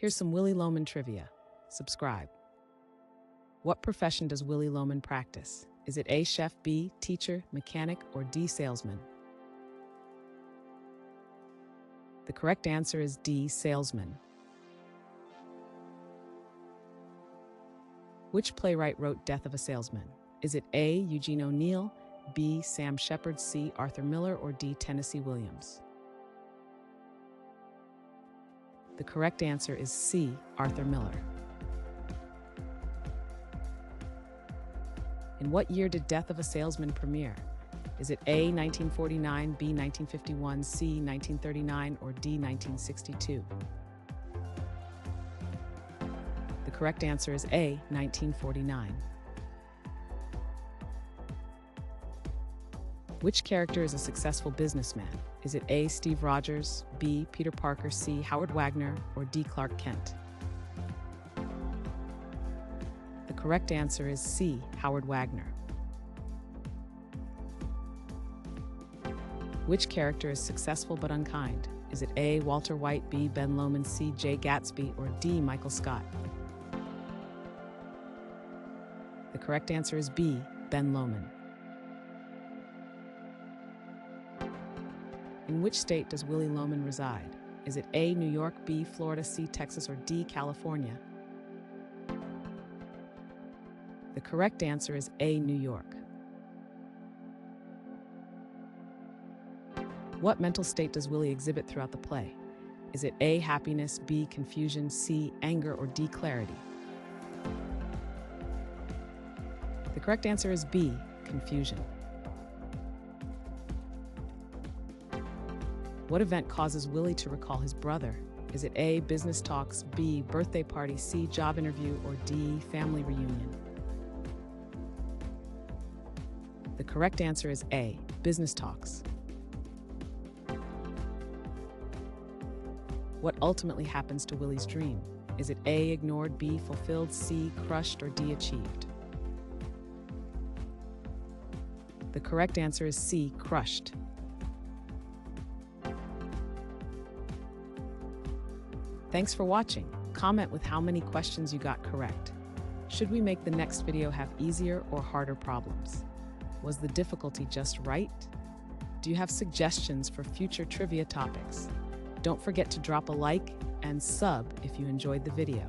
Here's some Willy Loman trivia. Subscribe. What profession does Willy Loman practice? Is it A, chef, B, teacher, mechanic, or D, salesman? The correct answer is D, salesman. Which playwright wrote Death of a Salesman? Is it A, Eugene O'Neill, B, Sam Shepard, C, Arthur Miller, or D, Tennessee Williams? The correct answer is C, Arthur Miller. In what year did Death of a Salesman premiere? Is it A, 1949, B, 1951, C, 1939, or D, 1962? The correct answer is A, 1949. Which character is a successful businessman? Is it A, Steve Rogers, B, Peter Parker, C, Howard Wagner, or D, Clark Kent? The correct answer is C, Howard Wagner. Which character is successful but unkind? Is it A, Walter White, B, Ben Loman, C, Jay Gatsby, or D, Michael Scott? The correct answer is B, Ben Loman. In which state does Willy Loman reside? Is it A, New York, B, Florida, C, Texas, or D, California? The correct answer is A, New York. What mental state does Willy exhibit throughout the play? Is it A, happiness, B, confusion, C, anger, or D, clarity? The correct answer is B, confusion. What event causes Willy to recall his brother? Is it A, business talks, B, birthday party, C, job interview, or D, family reunion? The correct answer is A, business talks. What ultimately happens to Willy's dream? Is it A, ignored, B, fulfilled, C, crushed, or D, achieved? The correct answer is C, crushed. Thanks for watching. Comment with how many questions you got correct. Should we make the next video have easier or harder problems? Was the difficulty just right? Do you have suggestions for future trivia topics? Don't forget to drop a like and sub if you enjoyed the video.